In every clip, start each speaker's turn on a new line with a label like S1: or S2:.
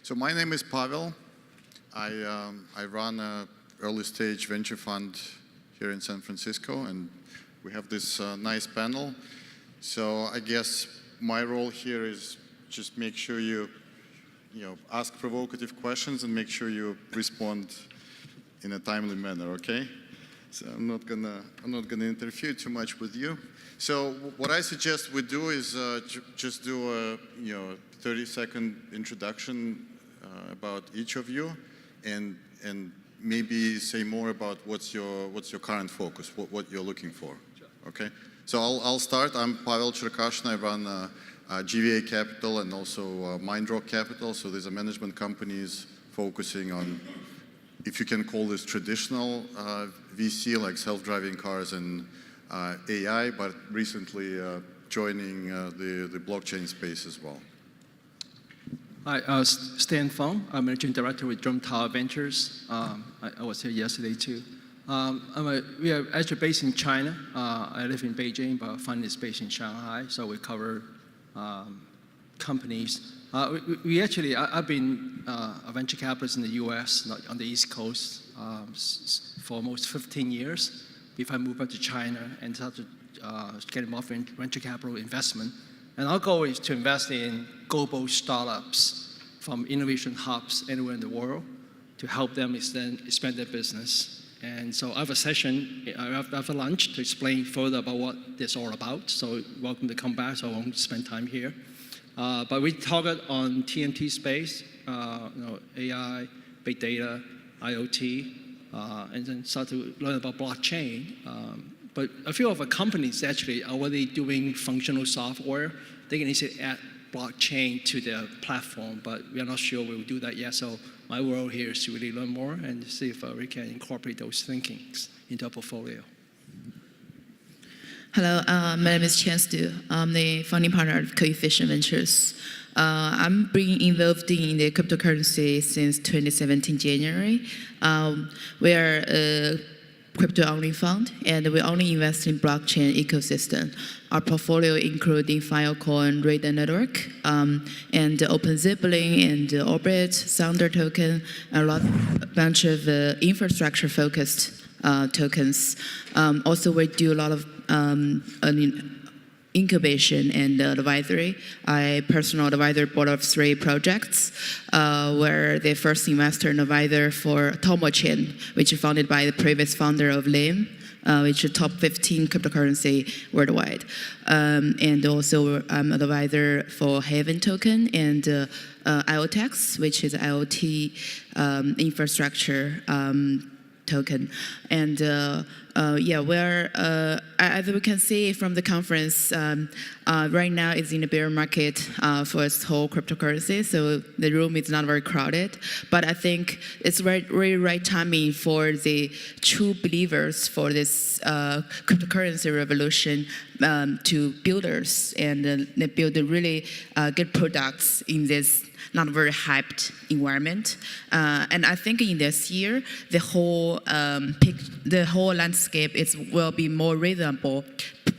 S1: So my name is Pavel. I run an early stage venture fund here in San Francisco, and we have this nice panel. So I guess my role here is just make sure you ask provocative questions and make sure you respond in a timely manner, okay? So I'm not gonna interfere too much with you. So what I suggest we do is just do a 30-second introduction about each of you, and maybe say more about what's your current focus, what you're looking for. Sure. Okay. So I'll start. I'm Pavel Churakov. I run GVA Capital and also Mindrock Capital. So these are management companies focusing on, if you can call this traditional VC, like self-driving cars and AI, but recently joining the blockchain space as well.
S2: Hi, Stan Feng. I'm Managing Director with Drum Tower Ventures. I was here yesterday too. We are actually based in China. I live in Beijing, but fund is based in Shanghai, so we cover companies. I've been a venture capitalist in the US, on the East Coast, for almost 15 years before I moved back to China and started get involved in venture capital investment. And our goal is to invest in global startups from innovation hubs anywhere in the world to help them expand their business. And so I have a session after lunch to explain further about what this is all about. So welcome to come back, so I won't spend time here. But we target on TMT space, AI, big data, IoT, and then start to learn about blockchain. But a few of our companies actually are already doing functional software. They can easily add blockchain to their platform, but we are not sure we will do that yet. So my role here is to really learn more and see if we can incorporate those thinkings into our portfolio.
S3: Hello, my name is Chen Stu. I'm the founding partner of Coefficient Ventures. I'm being involved in the cryptocurrency since 2017 January. We are a crypto-only fund, and we only invest in blockchain ecosystem. Our portfolio including Filecoin, Radar Network, and OpenZipling, and Orbit, Sounder token, and a bunch of infrastructure-focused tokens. Also, we do a lot of incubation and advisory. I personal advisor board of 3 projects, where the first investor and advisor for Tomo Chain, which is founded by the previous founder of Lim, which is top 15 cryptocurrency worldwide. And also I'm an advisor for Haven token and IoTex, which is IoT infrastructure token. And as we can see from the conference, right now it's in the bear market for this whole cryptocurrency, so the room is not very crowded. But I think it's really right timing for the true believers for this cryptocurrency revolution to builders, and they build really good products in this not very hyped environment. And I think in this year, the whole landscape will be more reasonable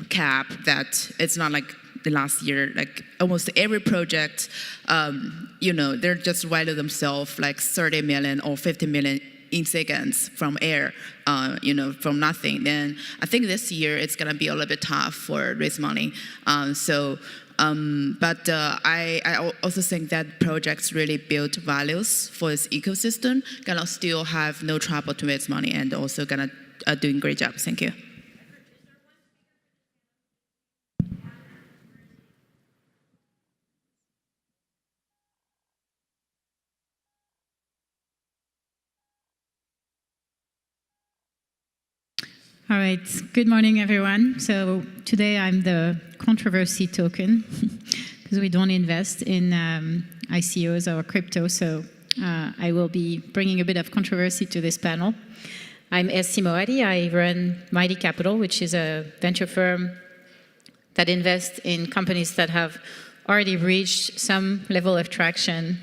S3: cap, that it's not like the last year, like almost every project, they're just writing themselves like 30 million or 50 million in seconds from air, from nothing. Then I think this year it's gonna be a little bit tough for raise money. But I also think that projects really build values for this ecosystem, gonna still have no trouble to raise money, and also gonna doing great job. Thank you.
S4: All right, good morning, everyone. So today I'm the controversy token because we don't invest in ICOs or crypto. So I will be bringing a bit of controversy to this panel. I'm Estimo Adi. I run Mighty Capital, which is a venture firm that invests in companies that have already reached some level of traction.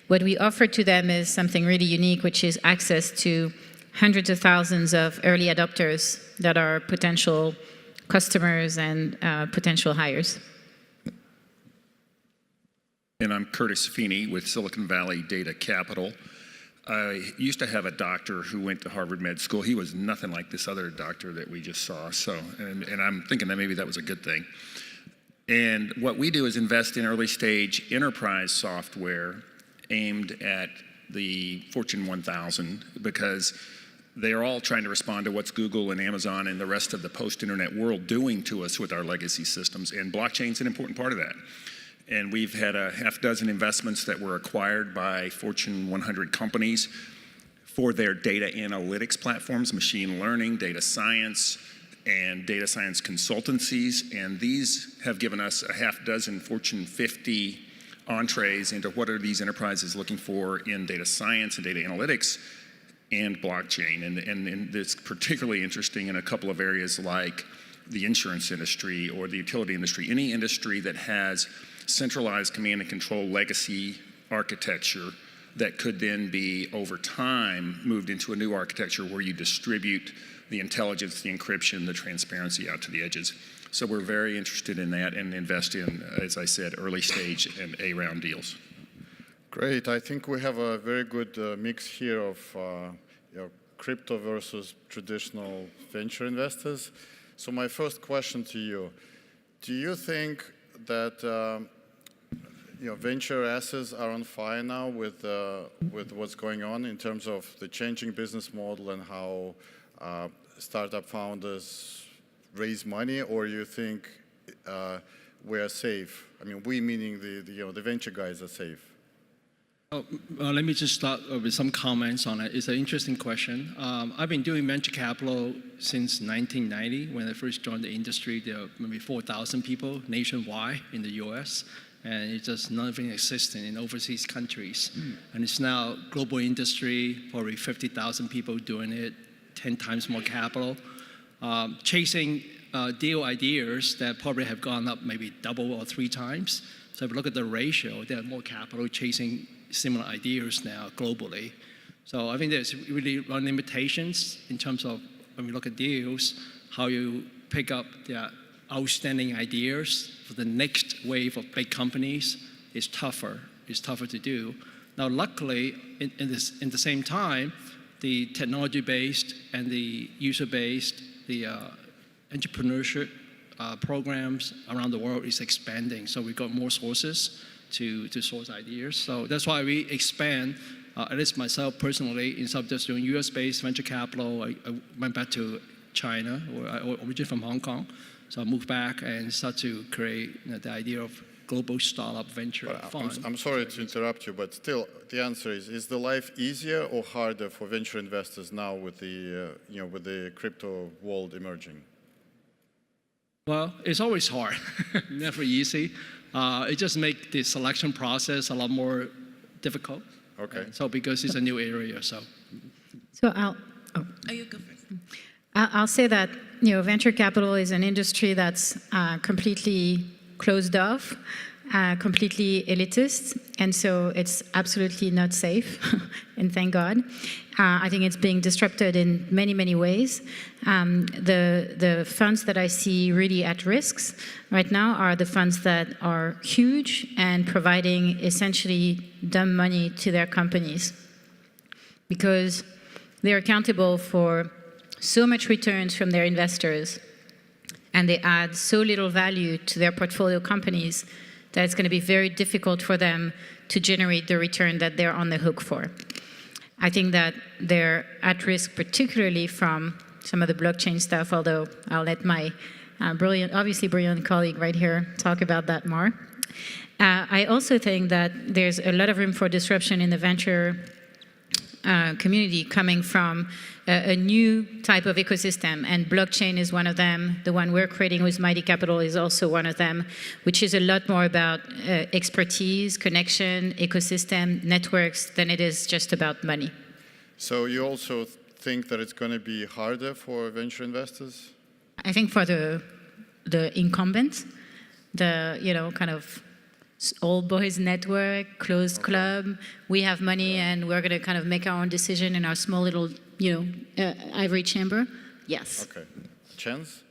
S4: What we offer to them is something really unique, which is access to hundreds of thousands of early adopters that are potential customers and potential hires.
S5: And I'm Curtis Feeney with Silicon Valley Data Capital. I used to have a doctor who went to Harvard Med School. He was nothing like this other doctor that we just saw. And I'm thinking that maybe that was a good thing. And what we do is invest in early stage enterprise software aimed at the Fortune 1000 because they are all trying to respond to what's Google and Amazon and the rest of the post-internet world doing to us with our legacy systems. And blockchain's an important part of that. And we've had a half dozen investments that were acquired by Fortune 100 companies for their data analytics platforms, machine learning, data science, and data science consultancies. And these have given us a half dozen Fortune 50 entrees into what are these enterprises looking for in data science and data analytics and blockchain. And it's particularly interesting in a couple of areas like the insurance industry or the utility industry, any industry that has centralized command and control legacy architecture that could then be, over time, moved into a new architecture where you distribute the intelligence, the encryption, the transparency out to the edges. So we're very interested in that and invest in, as I said, early stage and A-round deals.
S1: Great. I think we have a very good mix here of crypto versus traditional venture investors. So my first question to you, do you think that venture assets are on fire now with what's going on in terms of the changing business model and how startup founders raise money, or you think we are safe? I mean, we meaning the venture guys are safe.
S2: Let me just start with some comments on it. It's an interesting question. I've been doing venture capital since 1990. When I first joined the industry, there were maybe 4,000 people nationwide in the US, and it's just nothing existing in overseas countries. And it's now global industry, probably 50,000 people doing it, 10 times more capital, chasing deal ideas that probably have gone up maybe double or 3 times. So if you look at the ratio, there are more capital chasing similar ideas now globally. So I think there's really limitations in terms of when we look at deals, how you pick up the outstanding ideas for the next wave of big companies is tougher. It's tougher to do. Now, luckily, in the same time, the technology-based and the user-based, the entrepreneurship programs around the world is expanding. So we've got more sources to source ideas. So that's why we expand, at least myself personally, instead of just doing US-based venture capital, I went back to China, or I originally from Hong Kong. So I moved back and started to create the idea of global startup venture fund.
S1: I'm sorry to interrupt you, but still, the answer is the life easier or harder for venture investors now with the crypto world emerging?
S2: Well, it's always hard, never easy. It just makes the selection process a lot more difficult.
S1: Okay.
S2: So because it's a new area, so.
S4: So I'll
S3: You go first.
S4: I'll say that venture capital is an industry that's completely closed off, completely elitist, and so it's absolutely not safe, and thank God. I think it's being disrupted in many, many ways. The funds that I see really at risks right now are the funds that are huge and providing essentially dumb money to their companies because they're accountable for so much returns from their investors, and they add so little value to their portfolio companies that it's going to be very difficult for them to generate the return that they're on the hook for. I think that they're at risk, particularly from some of the blockchain stuff, although I'll let my obviously brilliant colleague right here talk about that more. I also think that there's a lot of room for disruption in the venture community coming from a new type of ecosystem, and blockchain is one of them. The one we're creating with Mighty Capital is also one of them, which is a lot more about expertise, connection, ecosystem, networks, than it is just about money.
S1: So you also think that it's going to be harder for venture investors?
S4: I think for the incumbents, the kind of old boys network, closed club, we have money and we're going to kind of make our own decision in our small little, ivory chamber. Yes.
S1: Okay. Chance?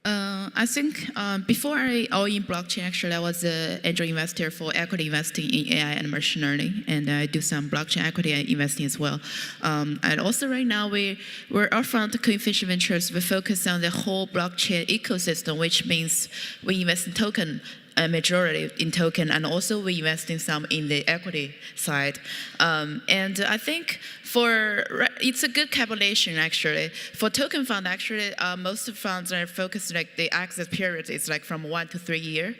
S3: I think before I all in blockchain, actually, I was an angel investor for equity investing in AI and machine learning, and I do some blockchain equity investing as well. And also right now, we're our fund, Coefficient Ventures, we focus on the whole blockchain ecosystem, which means we invest in token, a majority in token, and also we invest in some in the equity side. And I think it's a good calculation actually. For token fund, actually, most of funds are focused like the exit period is like from 1 to 3 years.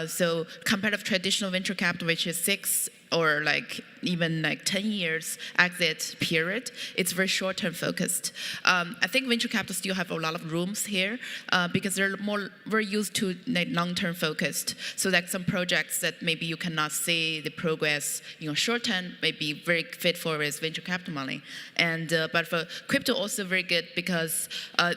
S3: So compared to traditional venture capital, which is 6 or like even like 10 years exit period, it's very short-term focused. I think venture capital still have a lot of rooms here because they're very used to like long-term focused. So like some projects that maybe you cannot see the progress, short term, may be very fit for with venture capital money. And but for crypto also very good because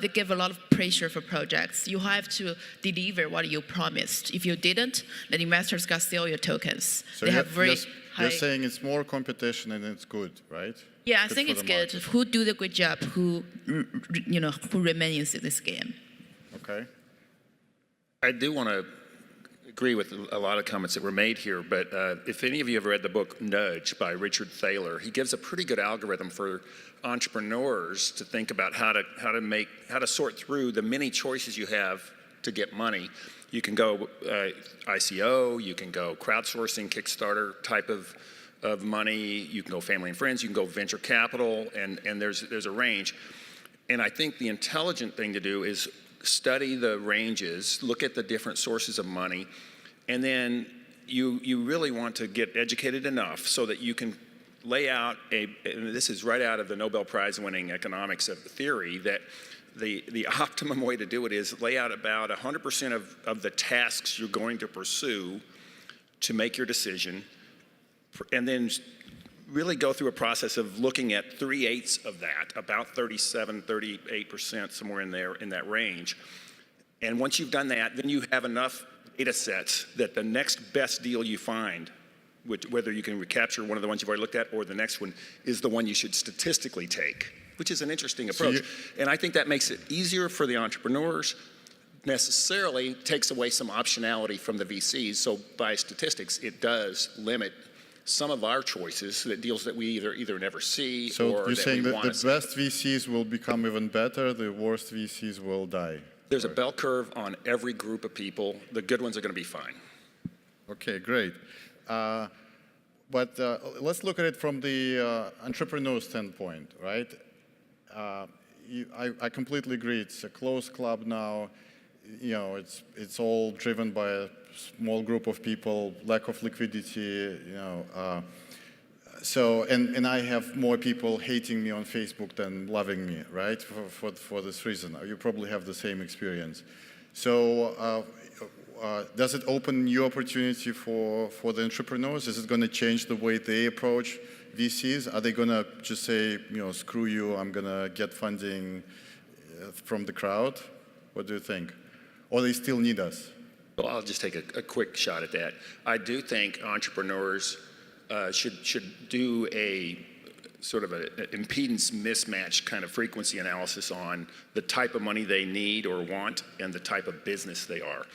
S3: they give a lot of pressure for projects. You have to deliver what you promised. If you didn't, then investors got sell your tokens.
S1: So
S3: they have very
S1: you're saying it's more competition and it's good, right?
S3: Yeah, I think it's good. Who do the good job? Who remains in this game?
S1: Okay.
S5: I do want to agree with a lot of comments that were made here, but if any of you have read the book Nudge by Richard Thaler, he gives a pretty good algorithm for entrepreneurs to think about how to sort through the many choices you have to get money. You can go ICO, you can go crowdsourcing, Kickstarter type of money, you can go family and friends, you can go venture capital, and there's a range. And I think the intelligent thing to do is study the ranges, look at the different sources of money, and then you really want to get educated enough so that you can lay out and this is right out of the Nobel Prize winning economics of the theory, that the optimum way to do it is lay out about 100% of the tasks you're going to pursue to make your decision, and then really go through a process of looking at 3/8 of that, about 37, 38%, somewhere in there, in that range. And once you've done that, then you have enough data sets that the next best deal you find, whether you can recapture one of the ones you've already looked at or the next one, is the one you should statistically take, which is an interesting approach. And I think that makes it easier for the entrepreneurs, necessarily takes away some optionality from the VCs. So by statistics, it does limit some of our choices, that deals that we either never see or that we want to see. So
S1: you're saying that the best VCs will become even better, the worst VCs will die?
S5: There's a bell curve on every group of people. The good ones are going to be fine.
S1: Okay, great. But let's look at it from the entrepreneur standpoint, right? I completely agree. It's a closed club now. It's all driven by a small group of people, lack of liquidity. So I have more people hating me on Facebook than loving me, right? For this reason, you probably have the same experience. So does it open new opportunity for the entrepreneurs? Is it going to change the way they approach VCs? Are they going to just say, screw you, I'm going to get funding from the crowd? What do you think? Or they still need us?
S5: Well, I'll just take a quick shot at that. I do think entrepreneurs should do a sort of an impedance mismatch kind of frequency analysis on the type of money they need or want and the type of business they are.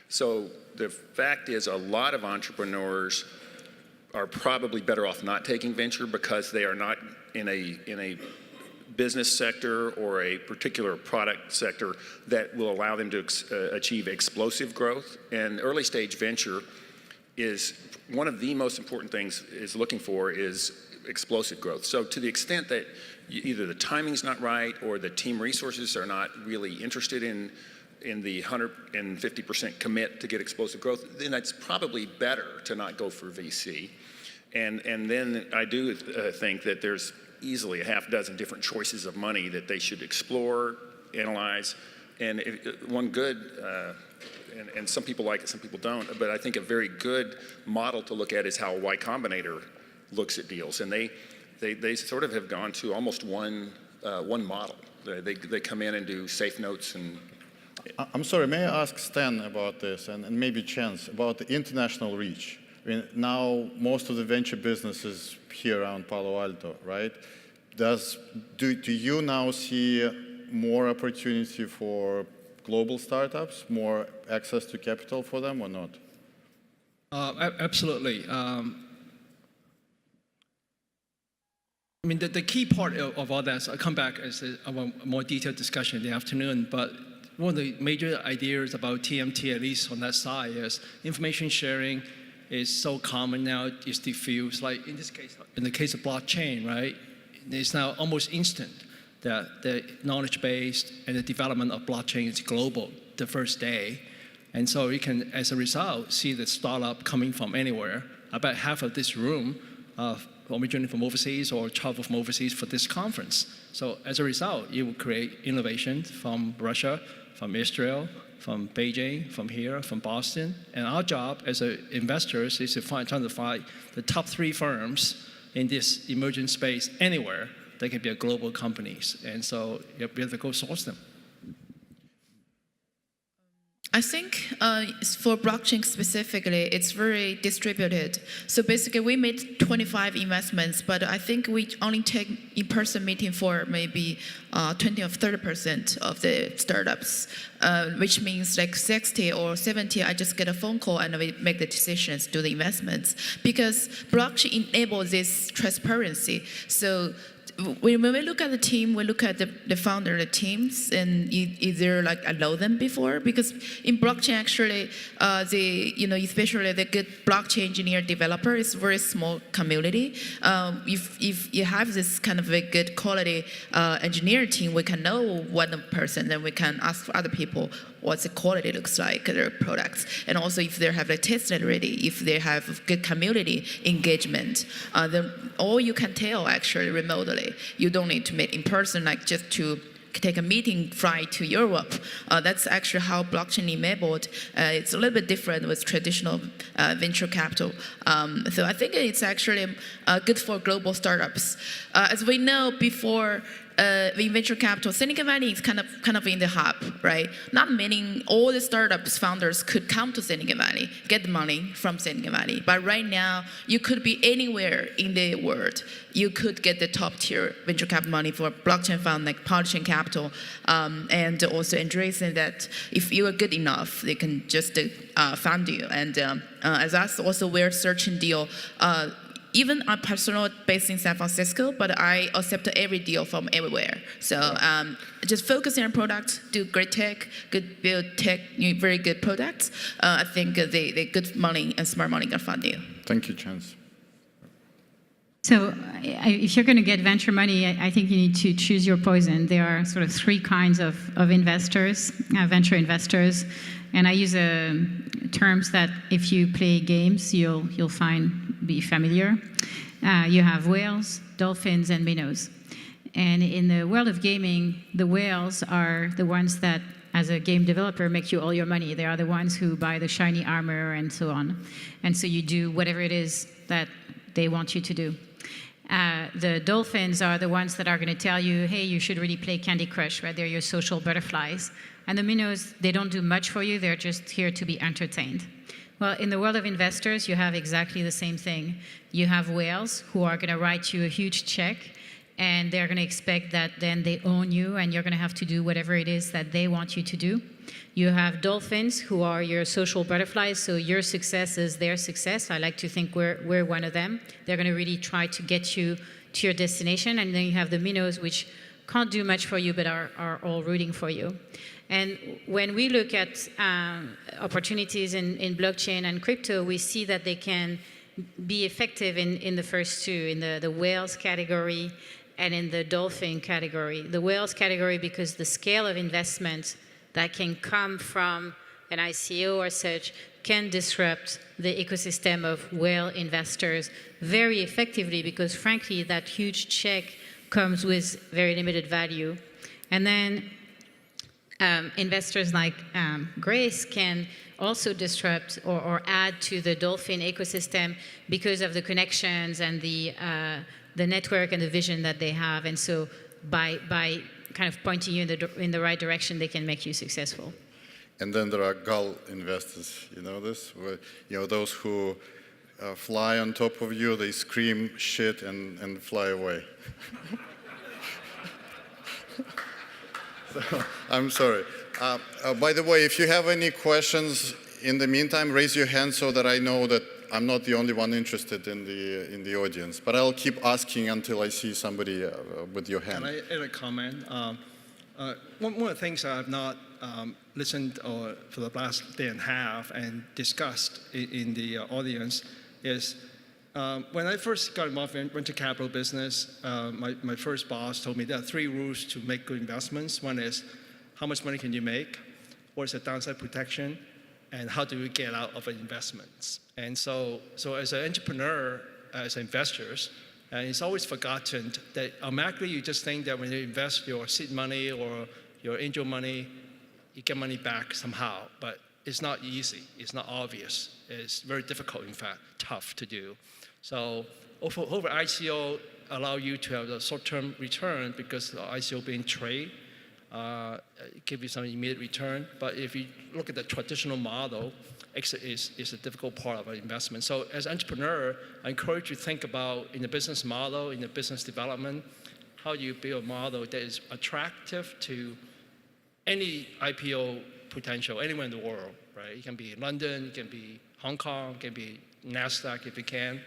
S5: So the fact is, a lot of entrepreneurs are probably better off not taking venture because they are not in a business sector or a particular product sector that will allow them to achieve explosive growth. And early stage venture is one of the most important things is looking for is explosive growth. So to the extent that either the timing's not right or the team resources are not really interested in the 150% commit to get explosive growth, then it's probably better to not go for VC. And then I do think that there's easily a half dozen different choices of money that they should explore, analyze, and one good, and some people like it, some people don't, but I think a very good model to look at is how Y Combinator looks at deals. And they sort of have gone to almost one model. They come in and do safe notes and...
S1: I'm sorry, may I ask Stan about this, and maybe Chance, about the international reach? I mean, now most of the venture business is here around Palo Alto, right? Do you now see more opportunity for global startups, more access to capital for them or not?
S2: Absolutely. I mean, the key part of all that, so I'll come back as a more detailed discussion in the afternoon, but one of the major ideas about TMT, at least on that side, is information sharing is so common now, it's diffused. Like in this case, in the case of blockchain, right, it's now almost instant that the knowledge base and the development of blockchain is global the first day. And so you can, as a result, see the startup coming from anywhere. About half of this room originating from overseas or travel from overseas for this conference. So as a result, you will create innovation from Russia, from Israel, from Beijing, from here, from Boston. And our job as investors is to trying to find the top 3 firms in this emerging space anywhere that can be global companies. And so you have to go source them.
S3: I think for blockchain specifically, it's very distributed. So basically, we made 25 investments, but I think we only take in-person meeting for maybe 20 or 30% of the startups, which means like 60 or 70, I just get a phone call and we make the decisions, do the investments. Because blockchain enables this transparency. So when we look at the team, we look at the founder, the teams, and either like allow them before, because in blockchain actually, especially the good blockchain engineer developer is a very small community. If you have this kind of a good quality engineer team, we can know one person, then we can ask for other people what the quality looks like, their products. And also if they have a tested already, if they have good community engagement, then all you can tell actually remotely. You don't need to meet in person, like just to take a meeting, fly to Europe. That's actually how blockchain enabled. It's a little bit different with traditional venture capital. So I think it's actually good for global startups. As we know before, in venture capital, Silicon Valley is kind of in the hub, right? Not many, all the startups founders could come to Silicon Valley, get the money from Silicon Valley. But right now, you could be anywhere in the world. You could get the top tier venture capital money for blockchain fund like Polychain Capital, and also embracing that if you are good enough, they can just fund you. And as us, also we're searching deal. Even I'm personally based in San Francisco, but I accept every deal from everywhere. So just focusing on products, do great tech, good build tech, very good products. I think they good money and smart money can fund you.
S1: Thank you, Chance.
S4: So if you're going to get venture money, I think you need to choose your poison. There are sort of 3 kinds of investors, venture investors. And I use terms that if you play games, you'll be familiar. You have whales, dolphins, and minnows. And in the world of gaming, the whales are the ones that, as a game developer, make you all your money. They are the ones who buy the shiny armor and so on. And so you do whatever it is that they want you to do. The dolphins are the ones that are going to tell you, hey, you should really play Candy Crush, right? They're your social butterflies. And the minnows, they don't do much for you. They're just here to be entertained. Well, in the world of investors, you have exactly the same thing. You have whales who are going to write you a huge check, and they're going to expect that then they own you, and you're going to have to do whatever it is that they want you to do. You have dolphins who are your social butterflies, so your success is their success. I like to think we're one of them. They're going to really try to get you to your destination. And then you have the minnows, which can't do much for you, but are all rooting for you. And when we look at opportunities in blockchain and crypto, we see that they can be effective in the first 2, in the whales category and in the dolphin category. The whales category because the scale of investment that can come from an ICO or such can disrupt the ecosystem of whale investors very effectively because, frankly, that huge check comes with very limited value. And then investors like Grace can also disrupt or add to the dolphin ecosystem because of the connections and the network and the vision that they have. And so by kind of pointing you in the right direction, they can make you successful.
S1: And then there are gull investors, you know this? Where, those who fly on top of you, they scream shit and fly away. So, I'm sorry. By the way, if you have any questions in the meantime, raise your hand so that I know that I'm not the only one interested in the audience. But I'll keep asking until I see somebody with your hand.
S2: Can I add a comment? One of the things I've not listened for the last day and a half and discussed in the audience is when I first got involved in venture capital business, my first boss told me there are 3 rules to make good investments. One is how much money can you make? What is the downside protection? And how do you get out of investments? And so as an entrepreneur, as investors, it's always forgotten that automatically you just think that when you invest your seed money or your angel money, you get money back somehow. But it's not easy. It's not obvious. It's very difficult, in fact, tough to do. So over ICO allow you to have a short-term return because the ICO being trade, give you some immediate return. But if you look at the traditional model, exit is a difficult part of an investment. So as an entrepreneur, I encourage you to think about in the business model, in the business development, how you build a model that is attractive to any IPO potential anywhere in the world, right? It can be London, it can be Hong Kong, it can be NASDAQ if you can,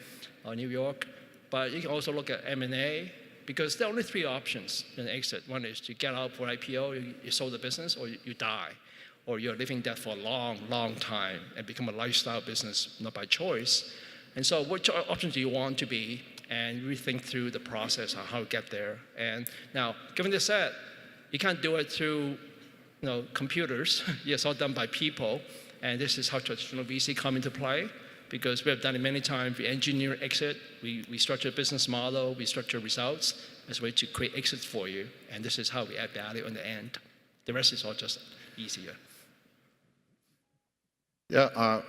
S2: or New York. But you can also look at M&A, because there are only 3 options in exit. One is to get out for IPO, you sold the business, or you die, or you're living that for a long, long time and become a lifestyle business, not by choice. And so which options do you want to be, and rethink through the process on how to get there. And now, given this said, you can't do it through computers. It's all done by people, and this is how traditional VC come into play. Because we have done it many times. We engineer exit, we structure a business model, we structure results as a way to create exits for you. And this is how we add value in the end. The rest is all just easier.
S1: Yeah,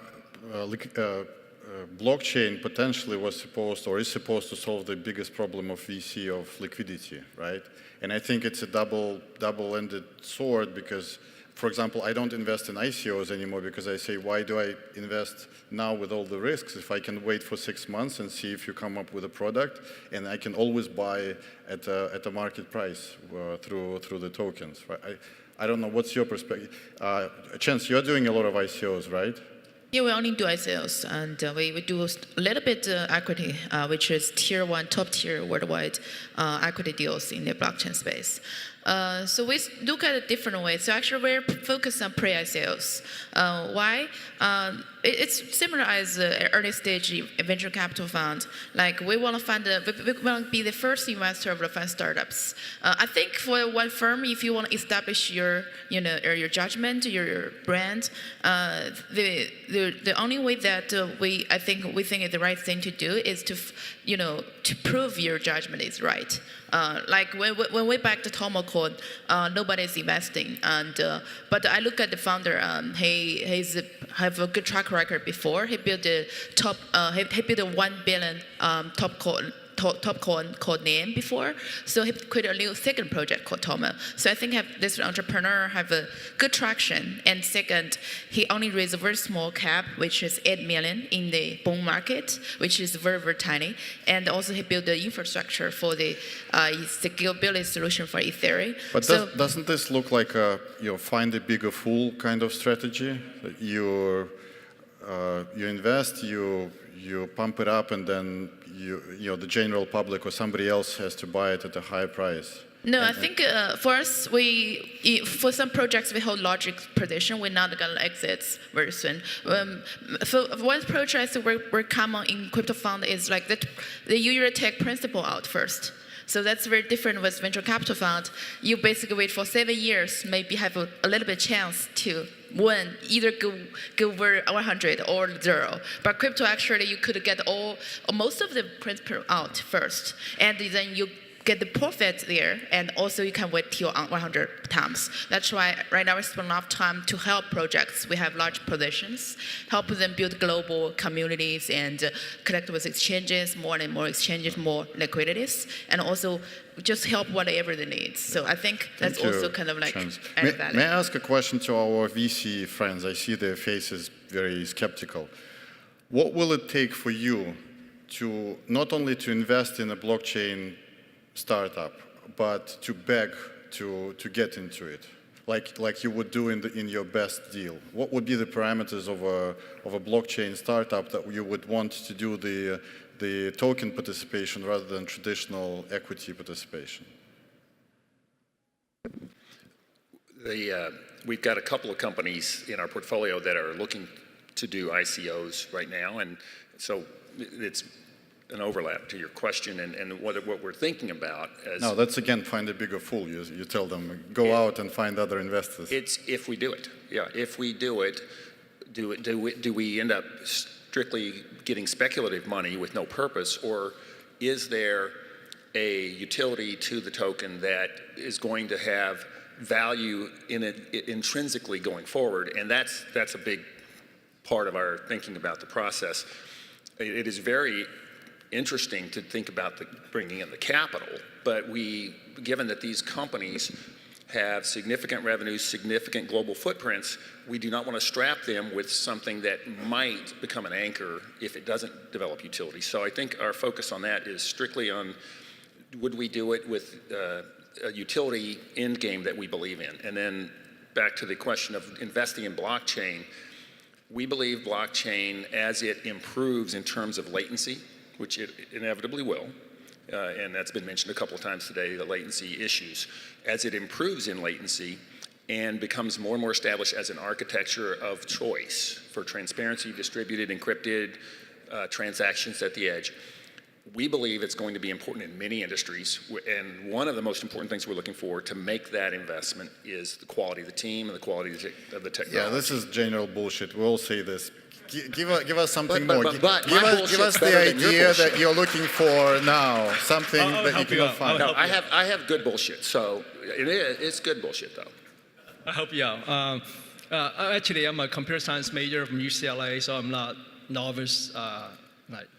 S1: blockchain potentially was supposed or is supposed to solve the biggest problem of VC of liquidity, right? And I think it's a double-ended sword because, for example, I don't invest in ICOs anymore because I say, why do I invest now with all the risks if I can wait for 6 months and see if you come up with a product, and I can always buy at a market price through the tokens, right? I don't know, what's your perspective? Chance, you're doing a lot of ICOs, right?
S3: Yeah, we only do ICOs, and we do a little bit equity, which is tier 1, top tier worldwide equity deals in the blockchain space. So we look at it different ways. So actually, we're focused on pre-ICOs. Why? It's similar as an early stage venture capital fund. Like we want to be the first investor of the fund startups. I think for one firm, if you want to establish your judgment, your brand, the only way that we think is the right thing to do is to prove your judgment is right. Like when we backed Tomocode, nobody's investing, but I look at the founder. He's have a good track record before. He built a he built a 1 billion top code name before, so he created a new second project called Tomo. So I think this entrepreneur have a good traction, and second, he only raised a very small cap, which is 8 million in the bond market, which is very, very tiny, and also he built the infrastructure for the scalability solution for Ethereum.
S1: But doesn't this look like a find a bigger fool kind of strategy? You invest, you pump it up, and then the general public or somebody else has to buy it at a higher price.
S3: No, I think for us, for some projects we hold logic position. We're not going to exit very soon. For one project we're common in crypto fund is like that they usually take principal out first. So that's very different with venture capital fund. You basically wait for 7 years, maybe have a little bit chance to win, either go over 100 or 0. But crypto, actually, you could get most of the principal out first, and then you get the profit there, and also you can wait till 100 times. That's why right now we spend a lot of time to help projects. We have large positions, help them build global communities and connect with exchanges, more and more exchanges, more liquidities, and also just help whatever they need. So I think that's also kind of like added value.
S1: May I ask a question to our VC friends? I see their faces very skeptical. What will it take for you to not only to invest in a blockchain startup, but to beg to get into it? like you would do in your best deal? What would be the parameters of a blockchain startup that you would want to do the token participation rather than traditional equity participation?
S5: We've got a couple of companies in our portfolio that are looking to do ICOs right now, and so it's an overlap to your question, and what we're thinking about as...
S1: No, that's again, find a bigger fool. You tell them, go out and find other investors.
S5: It's if we do it. Yeah, if we do it, do we end up strictly getting speculative money with no purpose, or is there a utility to the token that is going to have value in it intrinsically going forward? And that's a big part of our thinking about the process. It is very interesting to think about bringing in the capital, but given that these companies have significant revenues, significant global footprints, we do not want to strap them with something that might become an anchor if it doesn't develop utility. So I think our focus on that is strictly on, would we do it with a utility end game that we believe in? And then back to the question of investing in blockchain, we believe blockchain, as it improves in terms of latency, which it inevitably will, and that's been mentioned a couple of times today, the latency issues. As it improves in latency and becomes more and more established as an architecture of choice for transparency, distributed, encrypted transactions at the edge, we believe it's going to be important in many industries, and one of the most important things we're looking for to make that investment is the quality of the team and the quality of the technology.
S1: Yeah, this is general bullshit. We all say this. Give us something
S5: but,
S1: more.
S5: But
S1: give us the idea that you're looking for now, something that you cannot find.
S5: No, I have good bullshit, so it's good bullshit, though.
S2: I'll help you out. Actually, I'm a computer science major from UCLA, so I'm not novice,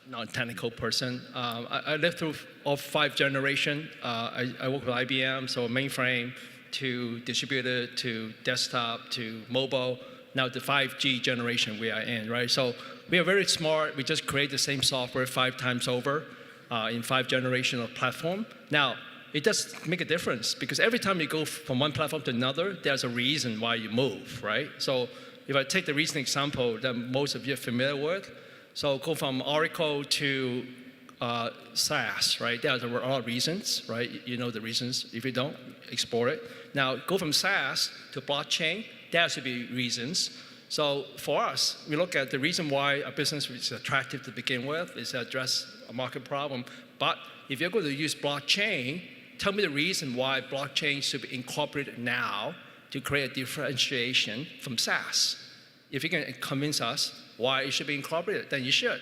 S2: non-technical person. I lived through all 5 generations. I worked with IBM, so mainframe to distributed to desktop to mobile. Now the 5G generation we are in, right? So we are very smart. We just create the same software 5 times over in 5 generations of platform. Now, it does make a difference because every time you go from one platform to another, there's a reason why you move, right? So if I take the recent example that most of you are familiar with, so go from Oracle to SaaS, right? There's a lot of reasons, right? You know the reasons. If you don't, explore it. Now, go from SaaS to blockchain, there should be reasons. So for us, we look at the reason why a business is attractive to begin with is to address a market problem. But if you're going to use blockchain, tell me the reason why blockchain should be incorporated now to create a differentiation from SaaS. If you can convince us why it should be incorporated, then you should.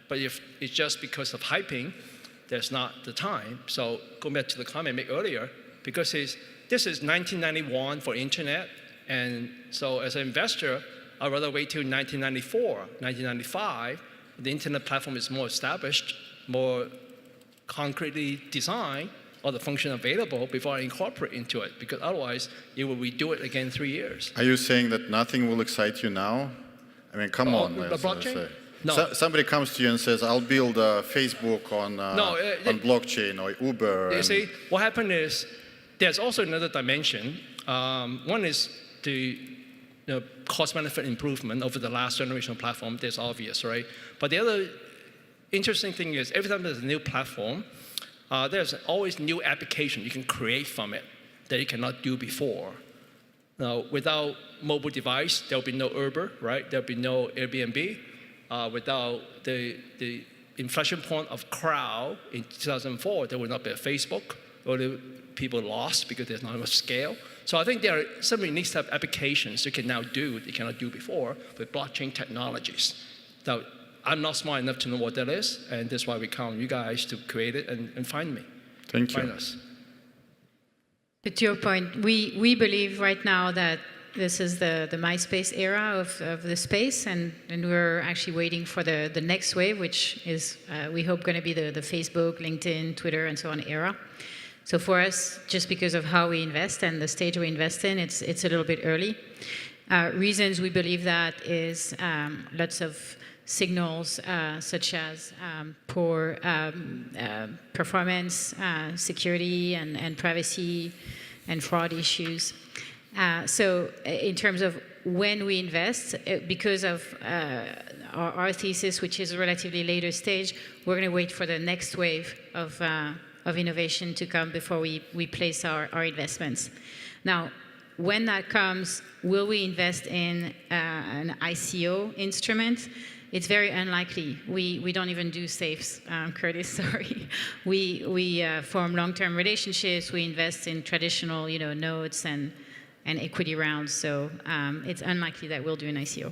S2: But if it's just because of hyping, there's not the time. So going back to the comment I made earlier, because this is 1991 for internet, and so as an investor, I'd rather wait till 1994, 1995. The internet platform is more established, more concretely designed, all the function available before I incorporate into it, because otherwise you will redo it again in 3 years.
S1: Are you saying that nothing will excite you now? I mean, come on.
S2: The blockchain? No.
S1: Somebody comes to you and says, I'll build Facebook on blockchain or Uber.
S2: You see, what happened is there's also another dimension. One is the cost-benefit improvement over the last generation of platform. That's obvious, right? But the other interesting thing is every time there's a new platform, there's always new application you can create from it that you cannot do before. Now, without mobile device, there'll be no Uber, right? There'll be no Airbnb. Without the inflection point of crowd in 2004, there will not be a Facebook. All the people lost because there's not enough scale. So I think there are some unique type of applications you can now do that you cannot do before with blockchain technologies. Now, I'm not smart enough to know what that is, and that's why we count on you guys to create it and find me.
S1: Thank you.
S2: Find us.
S4: But to your point, we believe right now that this is the MySpace era of the space, and we're actually waiting for the next wave, which is, we hope, going to be the Facebook, LinkedIn, Twitter, and so on era. So for us, just because of how we invest and the stage we invest in, it's a little bit early. Reasons we believe that is lots of signals such as poor performance, security, and privacy, and fraud issues. So in terms of when we invest, because of our thesis, which is a relatively later stage, we're going to wait for the next wave of innovation to come before we place our investments. Now, when that comes, will we invest in an ICO instrument? It's very unlikely. We don't even do safes, Curtis, sorry. We form long-term relationships. We invest in traditional notes and equity rounds. So it's unlikely that we'll do an ICO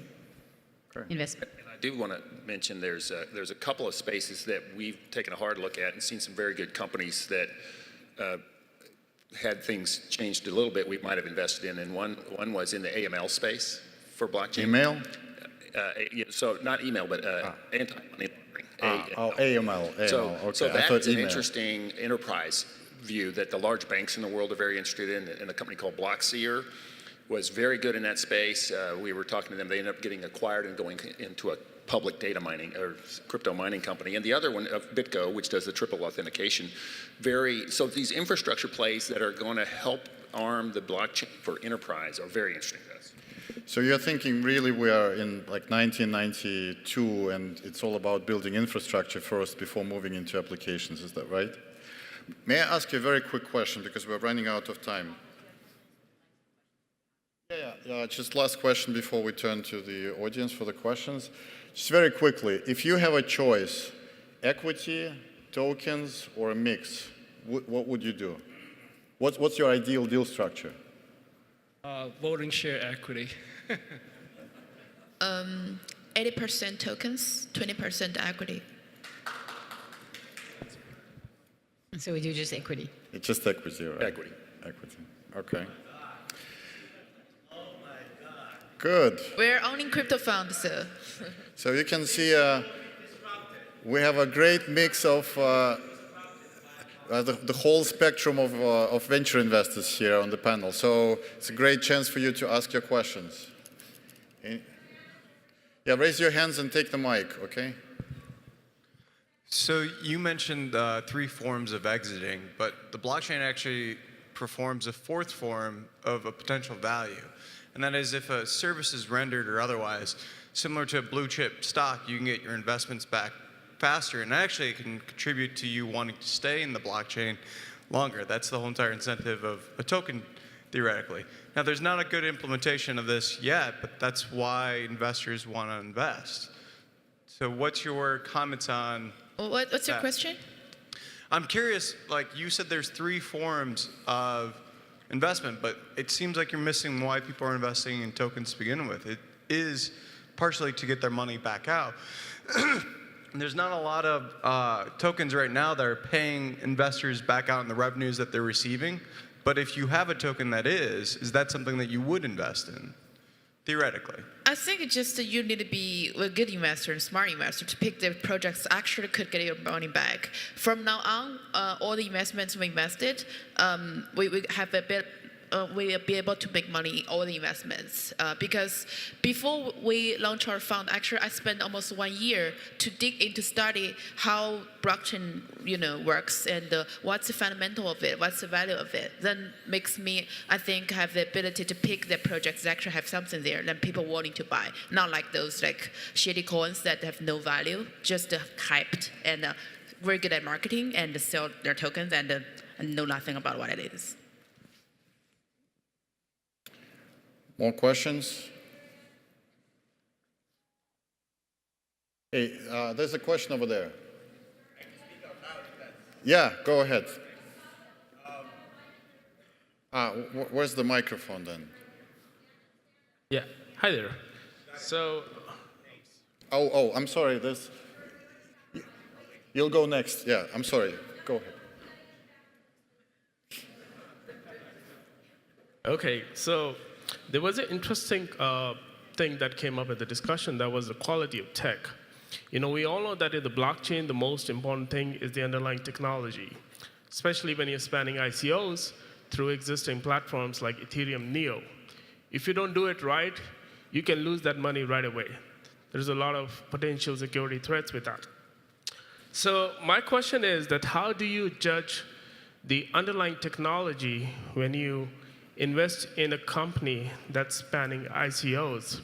S4: investment.
S5: And I do want to mention there's a couple of spaces that we've taken a hard look at and seen some very good companies that had things changed a little bit we might have invested in. And one was in the AML space for blockchain.
S1: Email?
S5: So not email, but anti-money laundering.
S1: AML.
S5: So
S1: Okay.
S5: that's an interesting enterprise view that the large banks in the world are very interested in, and a company called BlackSeer was very good in that space. We were talking to them. They ended up getting acquired and going into a public data mining or crypto mining company. And the other one, BitGo, which does the triple authentication. So these infrastructure plays that are going to help arm the blockchain for enterprise are very interesting to us.
S1: So you're thinking really we are in like 1992 and it's all about building infrastructure first before moving into applications, is that right? May I ask you a very quick question because we're running out of time? Yeah, just last question before we turn to the audience for the questions. Just very quickly, if you have a choice, equity, tokens, or a mix, what would you do? What's your ideal deal structure?
S2: Voting share equity.
S3: 80% tokens, 20% equity.
S4: So we do just equity.
S1: It's just equity, right?
S5: Equity.
S1: Equity. Okay. Good.
S3: We're owning crypto funds, so.
S1: So you can see we have a great mix of the whole spectrum of venture investors here on the panel. So it's a great chance for you to ask your questions. Yeah, raise your hands and take the mic, okay?
S6: So you mentioned 3 forms of exiting, but the blockchain actually performs a 4th form of a potential value. And that is if a service is rendered or otherwise, similar to a blue chip stock, you can get your investments back faster, and actually it can contribute to you wanting to stay in the blockchain longer. That's the whole entire incentive of a token, theoretically. Now, there's not a good implementation of this yet, but that's why investors want to invest. So what's your comments on
S3: What's your question?
S6: I'm curious, like you said there's 3 forms of investment, but it seems like you're missing why people are investing in tokens to begin with. It is partially to get their money back out. There's not a lot of tokens right now that are paying investors back out in the revenues that they're receiving. But if you have a token that is that something that you would invest in, theoretically?
S3: I think it's just that you need to be a good investor and smart investor to pick the projects actually could get your money back. From now on, all the investments we invested, we have a bit. We'll be able to make money in all the investments because before we launch our fund, actually I spent almost 1 year to dig into study how blockchain works and what's the fundamental of it, what's the value of it. Then makes me, I think, have the ability to pick the projects that actually have something there that people wanting to buy, not like those like shitty coins that have no value, just hyped and very good at marketing and sell their tokens and know nothing about what it is.
S1: More questions? Hey, there's a question over there. Yeah, go ahead. Where's the microphone then?
S7: Yeah, hi there. So,
S1: Oh, I'm sorry. You'll go next. Yeah, I'm sorry. Go ahead.
S7: okay, so there was an interesting thing that came up at the discussion, that was the quality of tech. We all know that in the blockchain, the most important thing is the underlying technology, especially when you're spanning ICOs through existing platforms like Ethereum Neo. If you don't do it right, you can lose that money right away. There's a lot of potential security threats with that. So my question is that how do you judge the underlying technology when you invest in a company that's spanning ICOs?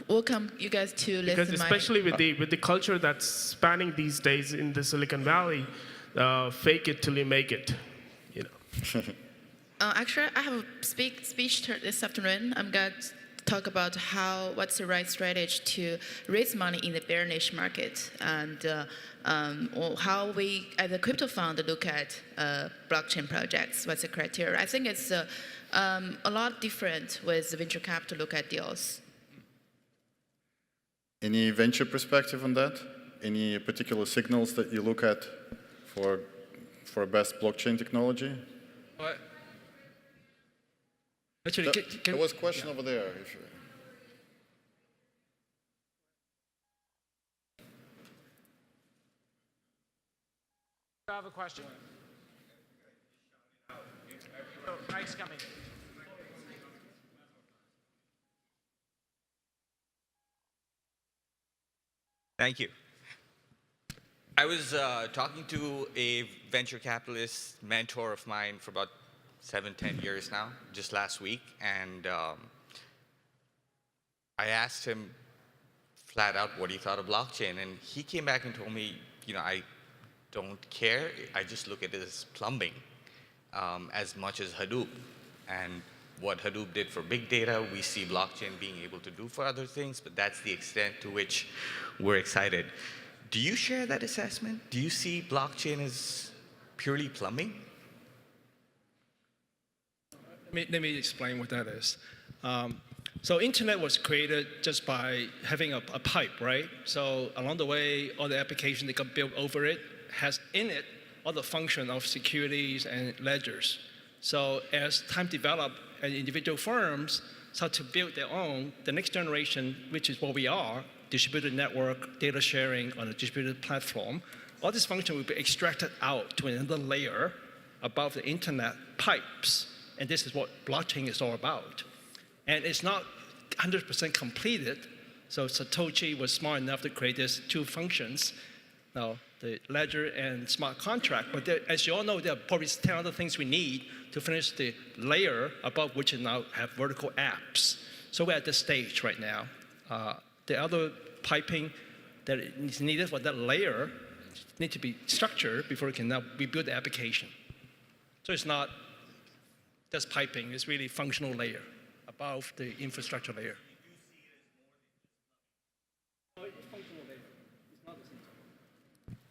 S3: Welcome you guys to
S7: Because
S3: listen
S7: especially with the culture that's spanning these days in the Silicon Valley, fake it till you make it, you know.
S3: Actually, I have a speech this afternoon. I'm going to talk about what's the right strategy to raise money in the bearish market, and or how we, as a crypto fund, look at blockchain projects. What's the criteria? I think it's a lot different with venture capital look at deals.
S1: Any venture perspective on that? Any particular signals that you look at for best blockchain technology?
S2: Actually,
S1: There was a question over there. If you...
S8: I have a question. Oh, Mike's coming.
S9: Thank you. I was talking to a venture capitalist mentor of mine for about 7-10 years now, just last week, and I asked him flat out what he thought of blockchain, and he came back and told me, you know, I don't care. I just look at it as plumbing as much as Hadoop. And what Hadoop did for big data, we see blockchain being able to do for other things, but that's the extent to which we're excited. Do you share that assessment? Do you see blockchain as purely plumbing?
S2: Let me explain what that is. So internet was created just by having a pipe, right? So along the way, all the applications that got built over it has in it all the function of securities and ledgers. So as time developed and individual firms start to build their own, the next generation, which is what we are, distributed network, data sharing on a distributed platform, all this function will be extracted out to another layer above the internet pipes. And this is what blockchain is all about. And it's not 100% completed. So Satoshi was smart enough to create these two functions, now the ledger and smart contract. But there, as you all know, there are probably 10 other things we need to finish the layer above which we now have vertical apps. So we're at this stage right now. The other piping that is needed for that layer need to be structured before we can now rebuild the application. So it's not just piping, it's really functional layer above the infrastructure layer.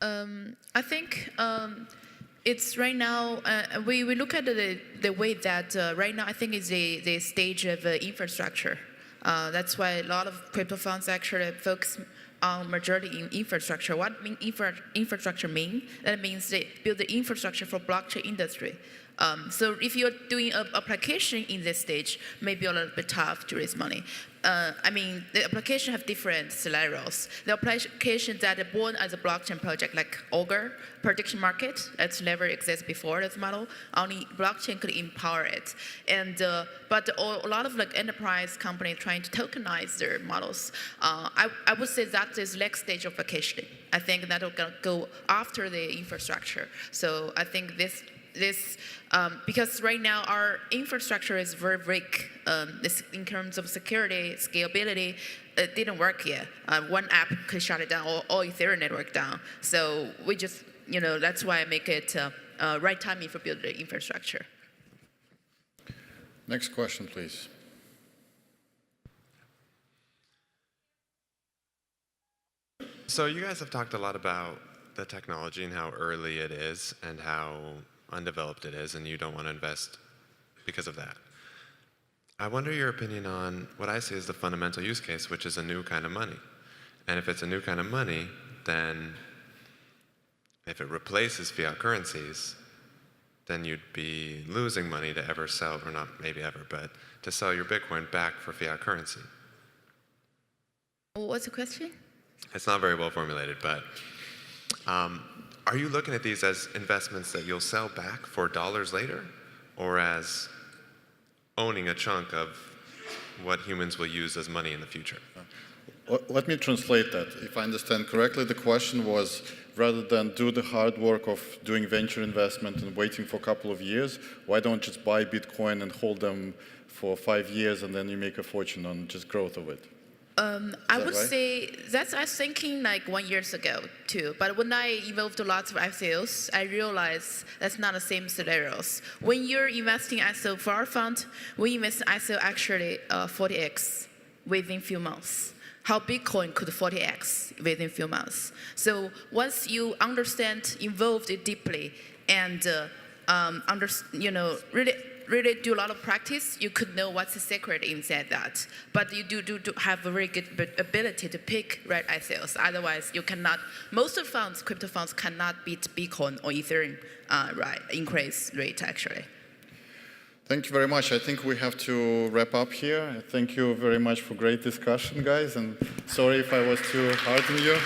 S3: I think it's right now, we look at the way that right now I think is the stage of infrastructure. That's why a lot of crypto funds actually focus on majority in infrastructure. What infrastructure mean? That means they build the infrastructure for blockchain industry. So if you're doing an application in this stage, maybe a little bit tough to raise money. I mean, the application have different scenarios. The applications that are born as a blockchain project, like Augur, prediction market, that's never existed before this model. Only blockchain could empower it. And but a lot of like enterprise companies trying to tokenize their models. I would say that is next stage of application. I think that will go after the infrastructure. So I think this because right now our infrastructure is very weak in terms of security, scalability. It didn't work yet. One app could shut it down, or Ethereum network down. So we just, you know, that's why I make it right timing for building the infrastructure.
S1: Next question, please.
S10: So you guys have talked a lot about the technology and how early it is and how undeveloped it is, and you don't want to invest because of that. I wonder your opinion on what I see as the fundamental use case, which is a new kind of money. And if it's a new kind of money, then if it replaces fiat currencies, then you'd be losing money to ever sell, or not maybe ever, but to sell your Bitcoin back for fiat currency.
S3: What's the question?
S10: It's not very well formulated, but are you looking at these as investments that you'll sell back for dollars later, or as owning a chunk of what humans will use as money in the future?
S1: Let me translate that. If I understand correctly, the question was, rather than do the hard work of doing venture investment and waiting for a couple of years, why don't just buy Bitcoin and hold them for 5 years and then you make a fortune on just growth of it?
S3: I would say that's I was thinking like 1 year ago too. But when I involved lots of ICOs, I realized that's not the same scenarios. When you're investing ICO for our fund, we invest in ICO actually 40x within few months. How Bitcoin could 40x within few months. So once you understand, involved it deeply, and really do a lot of practice, you could know what's the secret inside that. But you do have a very good ability to pick right ICOs. Otherwise, you cannot. Most of funds, crypto funds, cannot beat Bitcoin or Ethereum increase rate actually.
S1: Thank you very much. I think we have to wrap up here. Thank you very much for great discussion, guys. And sorry if I was too hard on you.